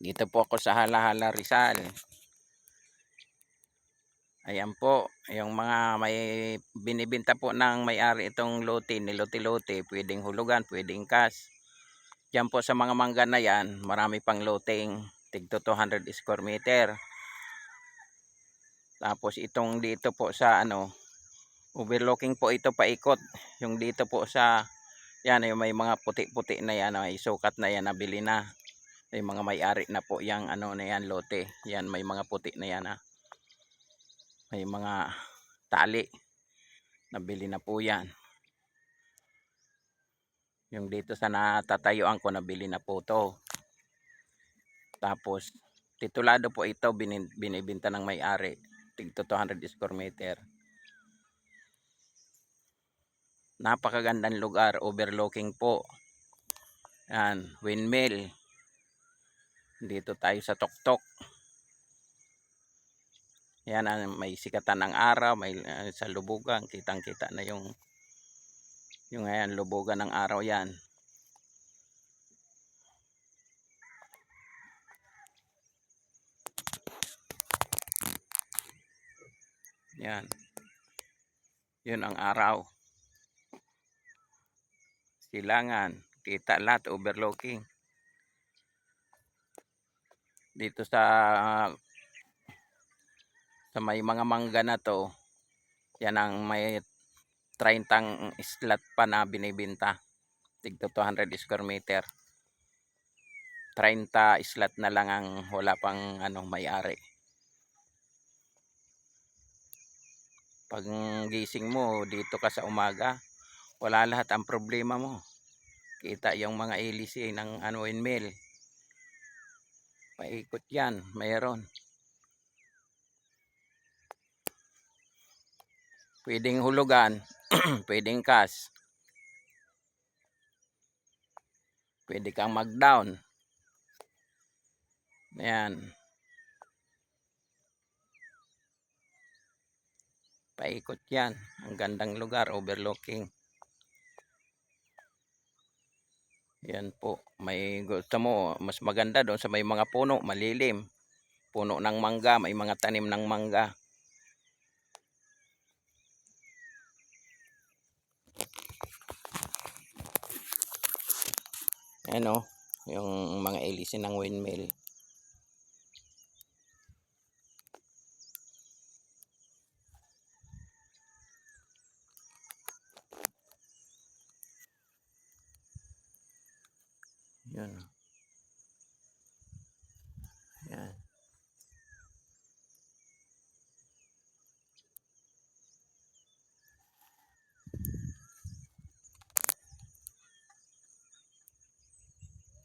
Dito po ako sa Hala-Hala, Rizal. Ayan po, yung mga may binibenta po ng may-ari itong lote, nilote-lote, pwedeng hulugan, pwedeng cash. Diyan po sa mga mangga na yan, marami pang loteng tigto 200 square meter. Tapos itong dito po sa overlooking po ito paikot. Yung dito po sa yan, yung may mga puti-puti na yan, may sukat na yan, nabili na. May mga may-ari na po yang na yan, lote. Yan, may mga puti na yan May mga tali. Nabili na po yan. Yung dito sa natatayuan ko, nabili na po to. Tapos, titulado po ito, binibinta ng may-ari. Tigto 200 square meter. Napakagandang lugar, overlooking po. Yan, windmill. Dito tayo sa Tuktok. Yan, may sikatan ng araw, may sa lubugan, kitang-kita na yung ayan, lubugan ng araw yan. Yan. Yun ang araw. Silangan, kita lahat, overlooking. Dito sa may mga mangga na to, yan ang may 30 slot pa na binibenta. Tigto 200 square meter. 30 slot na lang ang wala pang may-ari. Pag gising mo dito ka sa umaga, wala lahat ang problema mo. Kita yung mga ilisi ng windmill. Paikot yan, mayroon. Pwedeng hulugan, pwedeng cash. Pwede kang mag-down. Ayan. Paikot yan. Ang gandang lugar, overlooking. Yan po. May gusto mo, mas maganda doon sa may mga puno, malilim. Puno ng mangga, may mga tanim ng mangga. Ayan yung mga ilisin ng windmill. Yan. Yan.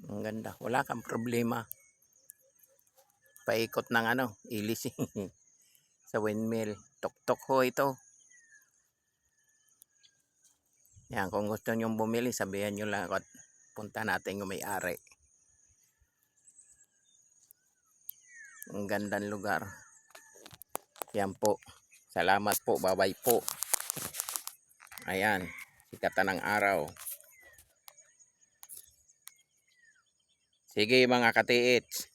Ang ganda. Wala kang problema. Paikot ng ilising sa windmill. Tuktok ho ito. Yan, kung gusto nyo bumili, sabihan nyo lang at punta natin yung may-ari. Ang gandang lugar. Yan po. Salamat po. Bye-bye po. Ayan. Sikatan ng araw. Sige mga katiits.